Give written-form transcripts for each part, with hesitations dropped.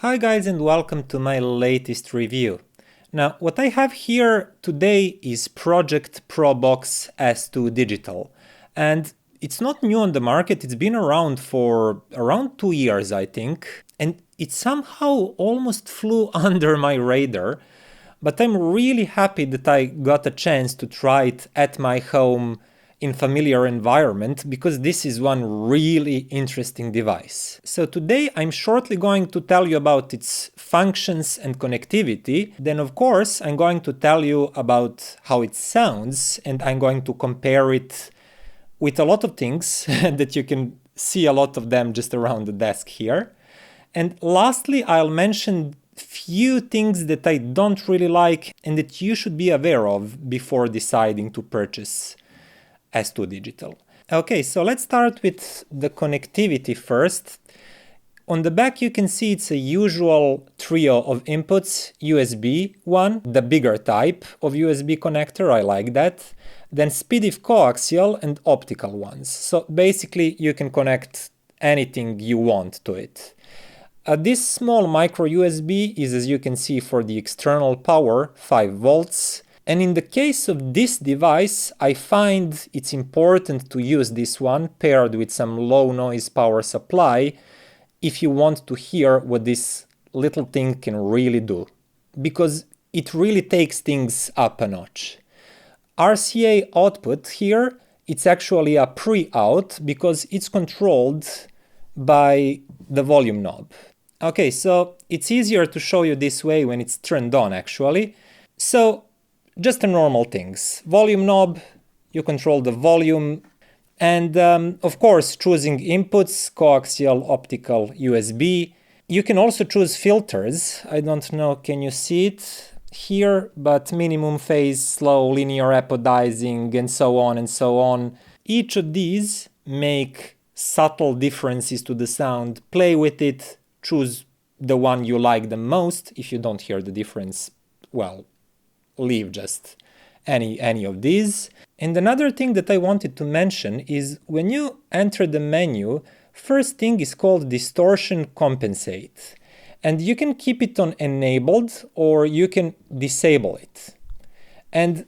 Hi guys and welcome to my latest review. Now what I have here today is Project ProBox S2 Digital, and it's not new on the market. It's been around for around 2 years I think, and it somehow almost flew under my radar, but I'm really happy that I got a chance to try it at my home in familiar environment, because this is one really interesting device. So today I'm shortly going to tell you about its functions and connectivity. Then of course I'm going to tell you about how it sounds, and I'm going to compare it with a lot of things that you can see a lot of them just around the desk here. And lastly, I'll mention few things that I don't really like and that you should be aware of before deciding to purchase S2 Digital. Okay, so let's start with the connectivity first. On the back you can see it's a usual trio of inputs: USB one, the bigger type of USB connector, I like that, then SPDIF coaxial and optical ones. So basically you can connect anything you want to it. This small micro USB is, as you can see, for the external power, 5 volts. And in the case of this device, I find it's important to use this one paired with some low noise power supply if you want to hear what this little thing can really do, because it really takes things up a notch. RCA output here, it's actually a pre-out because it's controlled by the volume knob. Okay, so it's easier to show you this way when it's turned on actually. So just the normal things. Volume knob, you control the volume, and of course choosing inputs, coaxial, optical, USB. You can also choose filters. I don't know, can you see it here? But minimum phase, slow, linear apodizing, and so on and so on. Each of these make subtle differences to the sound. Play with it, choose the one you like the most. If you don't hear the difference, well, leave just any of these. And another thing that I wanted to mention is when you enter the menu, first thing is called distortion compensate. And you can keep it on enabled or you can disable it. And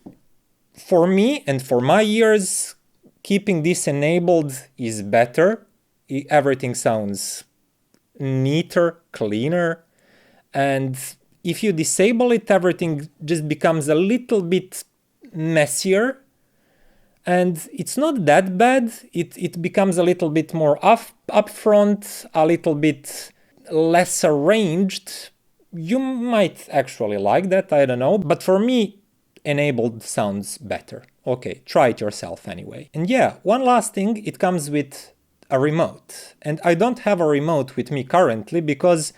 for me and for my ears, keeping this enabled is better. Everything sounds neater, cleaner, and if you disable it, everything just becomes a little bit messier, and it's not that bad. It becomes a little bit more upfront, a little bit less arranged. You might actually like that, I don't know, but for me, enabled sounds better. Okay, try it yourself anyway. And yeah, one last thing, it comes with a remote, and I don't have a remote with me currently because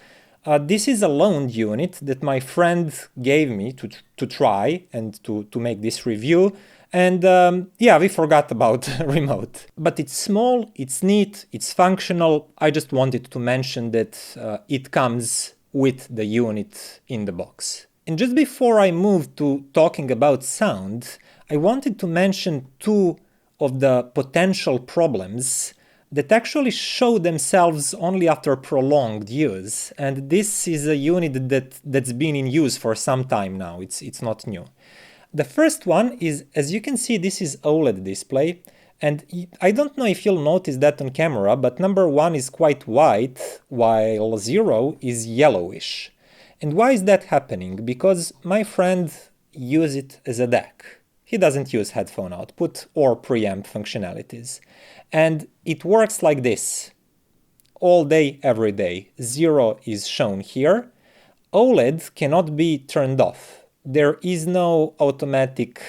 this is a loaned unit that my friend gave me to try and to make this review, and yeah, we forgot about remote. But it's small, it's neat, it's functional. I just wanted to mention that it comes with the unit in the box. And just before I move to talking about sound, I wanted to mention two of the potential problems that actually show themselves only after prolonged use, and this is a unit that's been in use for some time now. It's not new. The first one is, as you can see, this is OLED display, and I don't know if you'll notice that on camera, but number 1 is quite white while 0 is yellowish. And why is that happening? Because my friend uses it as a DAC. He doesn't use headphone output or preamp functionalities. And it works like this all day, every day. 0 is shown here. OLED cannot be turned off. There is no automatic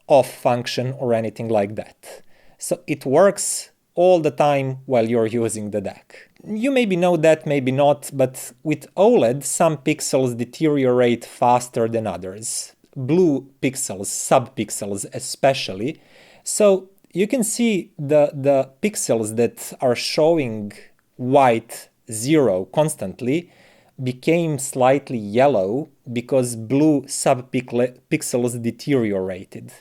off function or anything like that. So it works all the time while you're using the DAC. You maybe know that, maybe not, but with OLED, some pixels deteriorate faster than others. Blue pixels, subpixels especially. So you can see the pixels that are showing white 0 constantly became slightly yellow because blue subpixels deteriorated.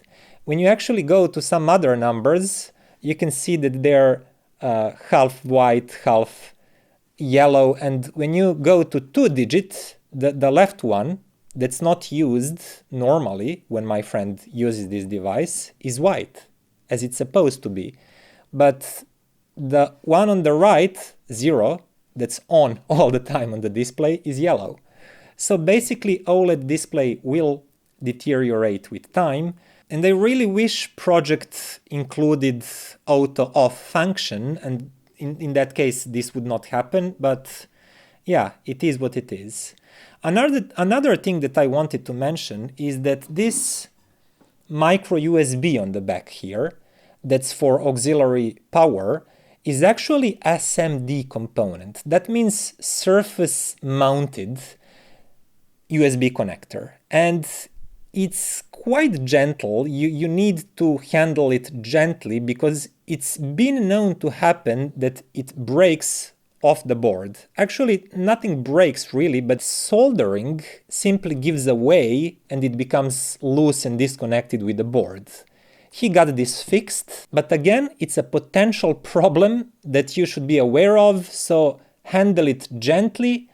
When you actually go to some other numbers, you can see that they're half white, half yellow, and when you go to 2-digit, the left one that's not used normally when my friend uses this device is white, as it's supposed to be. But the one on the right, 0, that's on all the time on the display, is yellow. So basically OLED display will deteriorate with time, and I really wish project included auto off function, and in that case this would not happen, but yeah, it is what it is. Another thing that I wanted to mention is that this micro USB on the back here, that's for auxiliary power, is actually SMD component. That means surface mounted USB connector, and it's quite gentle. You need to handle it gently because it's been known to happen that it breaks off the board. Actually, nothing breaks really, but soldering simply gives away and it becomes loose and disconnected with the board. He got this fixed, but again, it's a potential problem that you should be aware of, so handle it gently.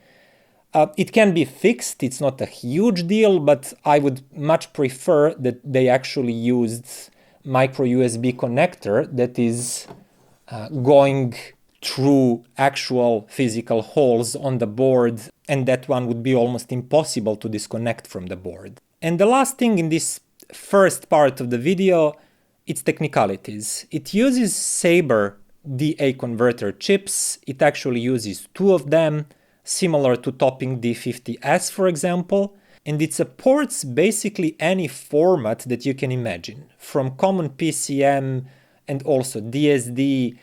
It can be fixed, it's not a huge deal, but I would much prefer that they actually used micro USB connector that is going through actual physical holes on the board, and that one would be almost impossible to disconnect from the board. And the last thing in this first part of the video, it's technicalities. It uses Sabre DA converter chips. It actually uses 2 of them, similar to Topping D50S, for example, and it supports basically any format that you can imagine, from common PCM and also DSD,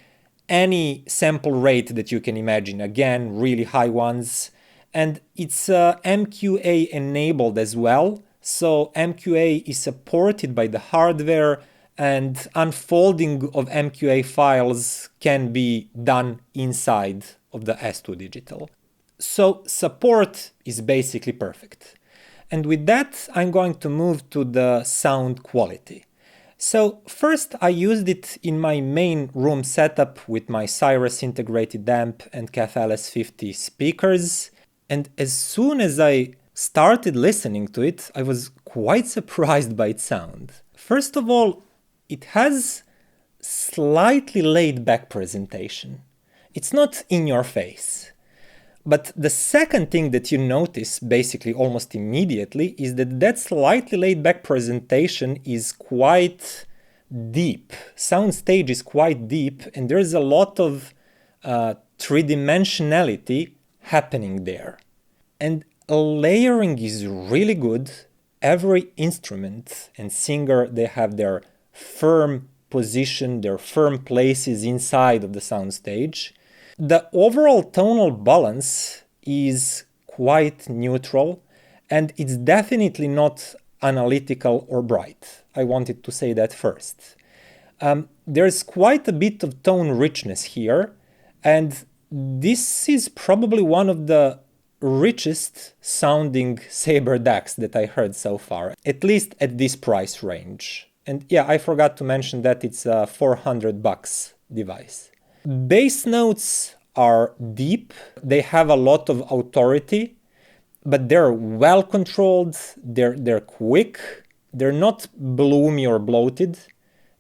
any sample rate that you can imagine, again, really high ones, and it's MQA enabled as well, so MQA is supported by the hardware, and unfolding of MQA files can be done inside of the S2 Digital. So support is basically perfect. And with that, I'm going to move to the sound quality. So first I used it in my main room setup with my Cyrus integrated amp and CAF LS50 speakers. And as soon as I started listening to it, I was quite surprised by its sound. First of all, it has slightly laid back presentation. It's not in your face. But the second thing that you notice basically almost immediately is that slightly laid back presentation is quite deep. Soundstage is quite deep, and there's a lot of three-dimensionality happening there. And layering is really good. Every instrument and singer, they have their firm position, their firm places inside of the soundstage. The overall tonal balance is quite neutral, and it's definitely not analytical or bright. I wanted to say that first. There's quite a bit of tone richness here, and this is probably one of the richest sounding Sabre DACs that I heard so far, at least at this price range. And yeah, I forgot to mention that it's a $400 device. Bass notes are deep, they have a lot of authority, but they're well controlled, they're quick, they're not bloomy or bloated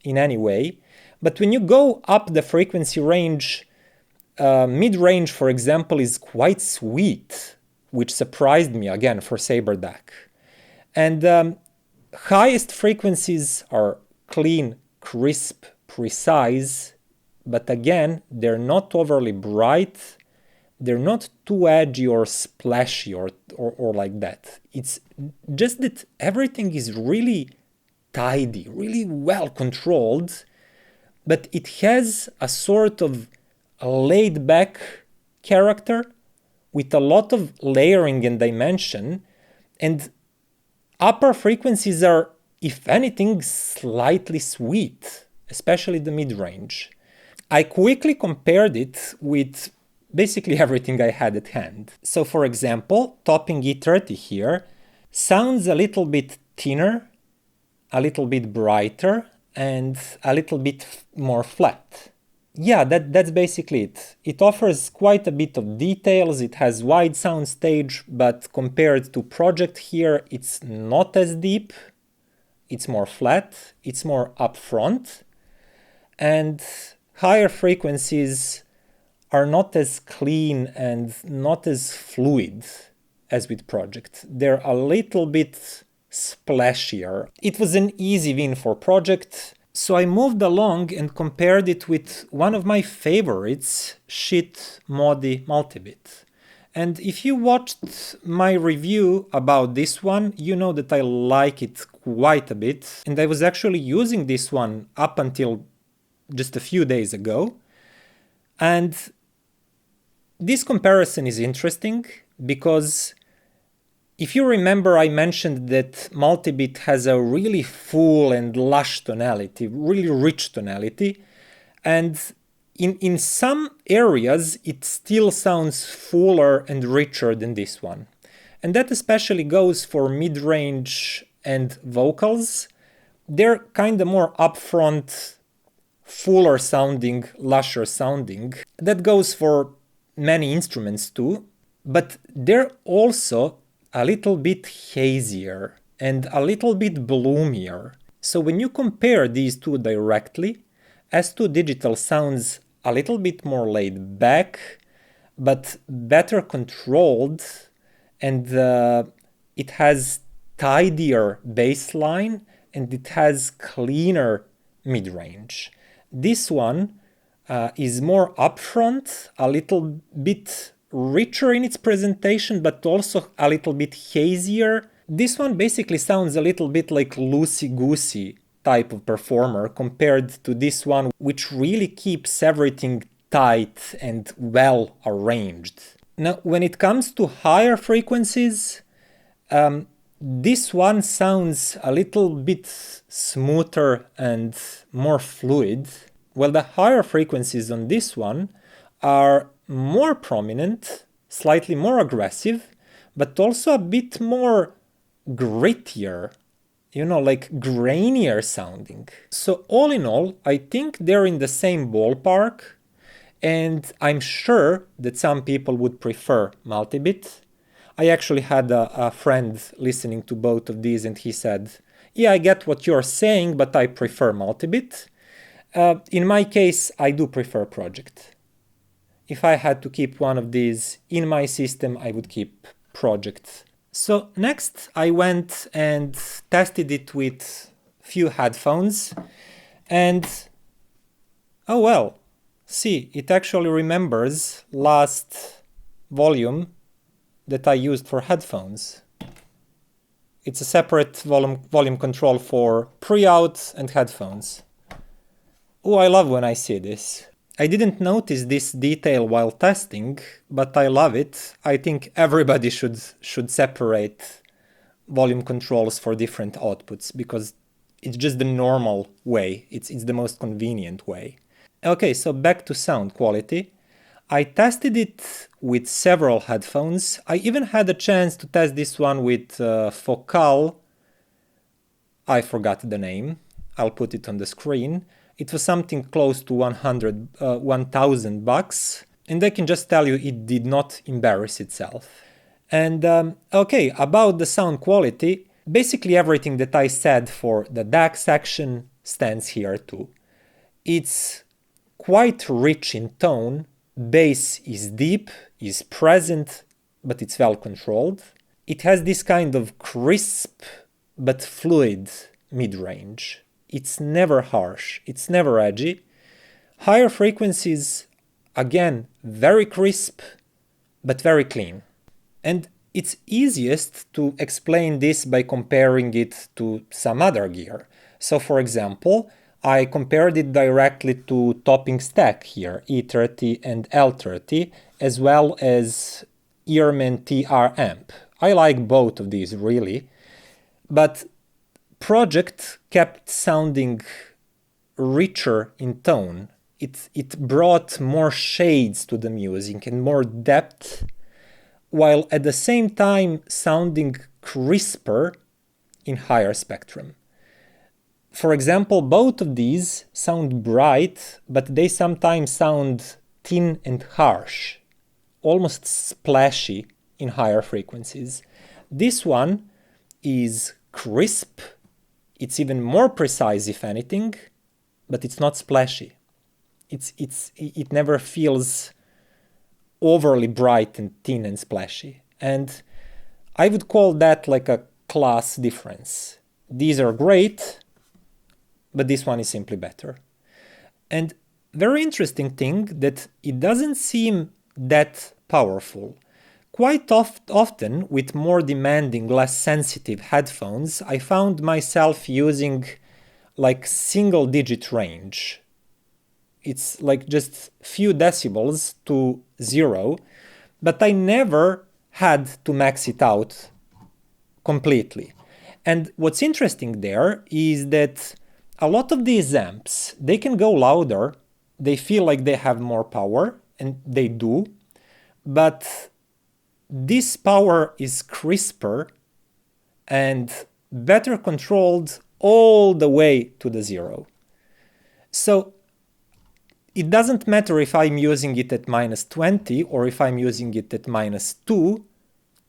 in any way. But when you go up the frequency range, mid-range, for example, is quite sweet, which surprised me again for Sabre DAC. And highest frequencies are clean, crisp, precise, but again, they're not overly bright, they're not too edgy or splashy or like that. It's just that everything is really tidy, really well controlled, but it has a sort of a laid-back character with a lot of layering and dimension, and upper frequencies are, if anything, slightly sweet, especially the mid-range. I quickly compared it with basically everything I had at hand. So for example, Topping E30 here sounds a little bit thinner, a little bit brighter, and a little bit more flat. Yeah, that's basically it. It offers quite a bit of details. It has wide sound stage, but compared to Project here, it's not as deep. It's more flat. It's more upfront. And higher frequencies are not as clean and not as fluid as with Project. They're a little bit splashier. It was an easy win for Project, so I moved along and compared it with one of my favorites, Schiit Modi Multibit. And if you watched my review about this one, you know that I like it quite a bit. And I was actually using this one up until just a few days ago. And this comparison is interesting because if you remember, I mentioned that Multibit has a really full and lush tonality, really rich tonality, and in some areas it still sounds fuller and richer than this one. And that especially goes for mid-range and vocals. They're kind of more upfront, fuller sounding, lusher sounding. That goes for many instruments too, but they're also a little bit hazier and a little bit bloomier. So when you compare these two directly, S2 Digital sounds a little bit more laid back, but better controlled, and it has tidier bass line and it has cleaner mid-range. This one is more upfront, a little bit richer in its presentation, but also a little bit hazier. This one basically sounds a little bit like loosey-goosey type of performer compared to this one, which really keeps everything tight and well arranged. Now, when it comes to higher frequencies, this one sounds a little bit smoother and more fluid. Well, the higher frequencies on this one are more prominent, slightly more aggressive, but also a bit more grittier, like grainier sounding. So all in all, I think they're in the same ballpark, and I'm sure that some people would prefer Multibit. I actually had a friend listening to both of these, and he said, yeah, I get what you're saying, but I prefer Multibit. In my case, I do prefer Project. If I had to keep one of these in my system, I would keep Project. So next I went and tested it with few headphones, and oh well, see, it actually remembers last volume that I used for headphones. It's a separate volume control for pre-out and headphones. Oh, I love when I see this. I didn't notice this detail while testing, but I love it. I think everybody should separate volume controls for different outputs because it's just the normal way. It's the most convenient way. Okay, so back to sound quality. I tested it with several headphones. I even had a chance to test this one with Focal. I forgot the name. I'll put it on the screen. It was something close to $1,000, and I can just tell you it did not embarrass itself. And okay, about the sound quality, basically everything that I said for the DAC section stands here too. It's quite rich in tone, bass is deep, is present, but it's well controlled. It has this kind of crisp but fluid mid-range. It's never harsh, it's never edgy. Higher frequencies, again, very crisp, but very clean. And it's easiest to explain this by comparing it to some other gear. So for example, I compared it directly to Topping Stack here, E30 and L30, as well as Earman TR amp. I like both of these really, but Project kept sounding richer in tone. It brought more shades to the music and more depth, while at the same time sounding crisper in higher spectrum. For example, both of these sound bright, but they sometimes sound thin and harsh, almost splashy in higher frequencies. This one is crisp, it's even more precise if anything, but it's not splashy. It never feels overly bright and thin and splashy. And I would call that like a class difference. These are great, but this one is simply better. And very interesting thing that it doesn't seem that powerful. Quite often, with more demanding, less sensitive headphones, I found myself using like single-digit range. It's like just few decibels to 0, but I never had to max it out completely. And what's interesting there is that a lot of these amps, they can go louder, they feel like they have more power, and they do, but this power is crisper and better controlled all the way to the 0. So it doesn't matter if I'm using it at -20 or if I'm using it at -2,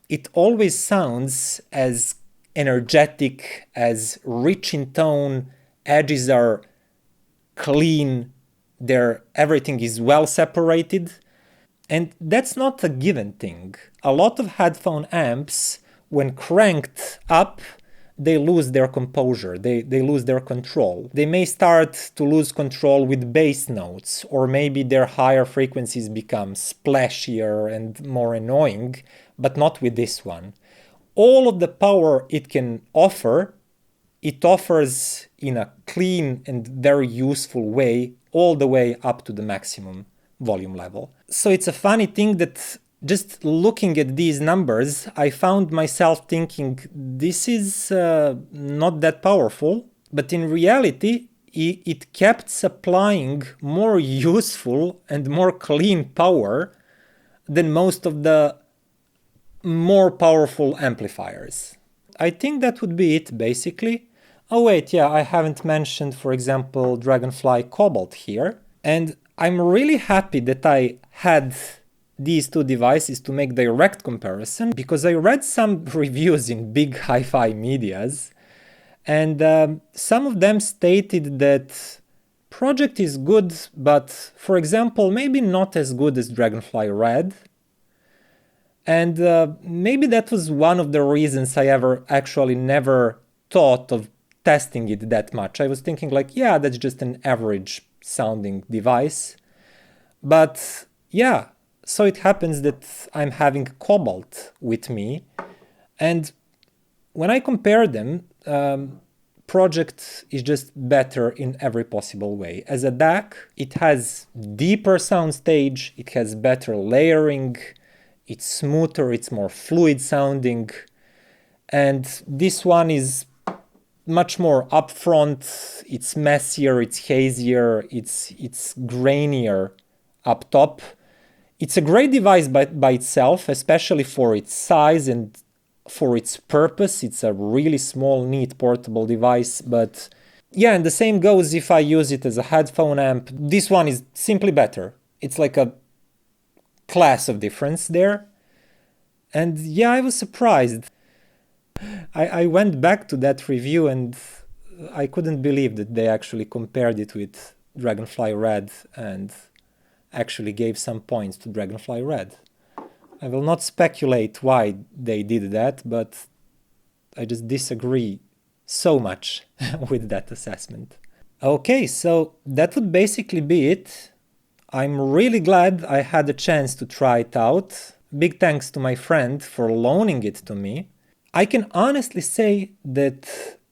it always sounds as energetic, as rich in tone, edges are clean, everything is well separated. And that's not a given thing. A lot of headphone amps, when cranked up, they lose their composure, they lose their control. They may start to lose control with bass notes, or maybe their higher frequencies become splashier and more annoying, but not with this one. All of the power it can offer, it offers in a clean and very useful way, all the way up to the maximum volume level. So it's a funny thing that just looking at these numbers, I found myself thinking this is not that powerful, but in reality, it kept supplying more useful and more clean power than most of the more powerful amplifiers. I think that would be it, basically. Oh wait, yeah, I haven't mentioned, for example, Dragonfly Cobalt here. And I'm really happy that I had these two devices to make direct comparison, because I read some reviews in big hi-fi medias, and some of them stated that Project is good, but for example, maybe not as good as Dragonfly Red. And maybe that was one of the reasons I actually never thought of testing it that much. I was thinking like, yeah, that's just an average sounding device. But yeah, so it happens that I'm having Cobalt with me, and when I compare them, Project is just better in every possible way. As a DAC, it has deeper soundstage, it has better layering, it's smoother, it's more fluid sounding, and this one is much more upfront, it's messier, it's hazier, it's grainier up top. It's a great device by itself, especially for its size and for its purpose. It's a really small, neat, portable device, but yeah, and the same goes if I use it as a headphone amp. This one is simply better. It's like a class of difference there. And yeah, I was surprised. I went back to that review and I couldn't believe that they actually compared it with Dragonfly Red and actually gave some points to Dragonfly Red. I will not speculate why they did that, but I just disagree so much with that assessment. Okay, so that would basically be it. I'm really glad I had a chance to try it out. Big thanks to my friend for loaning it to me. I can honestly say that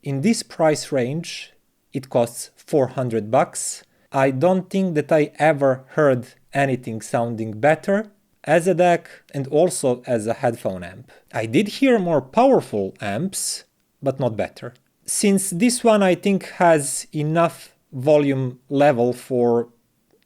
in this price range, it costs $400. I don't think that I ever heard anything sounding better as a DAC and also as a headphone amp. I did hear more powerful amps, but not better. Since this one I think has enough volume level for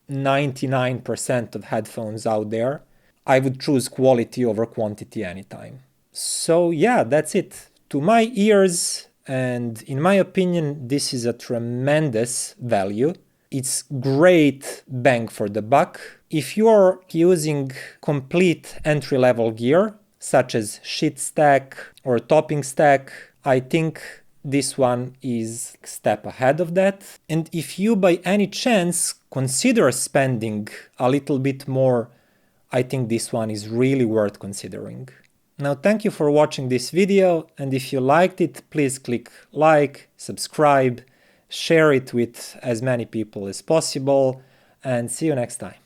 99% of headphones out there, I would choose quality over quantity anytime. So yeah, that's it. To my ears, and in my opinion this is a tremendous value. It's great bang for the buck. If you're using complete entry-level gear such as sheet stack or topping stack, I think this one is a step ahead of that. And if you by any chance consider spending a little bit more, I think this one is really worth considering. Now, thank you for watching this video, and if you liked it, please click like, subscribe, share it with as many people as possible, and see you next time.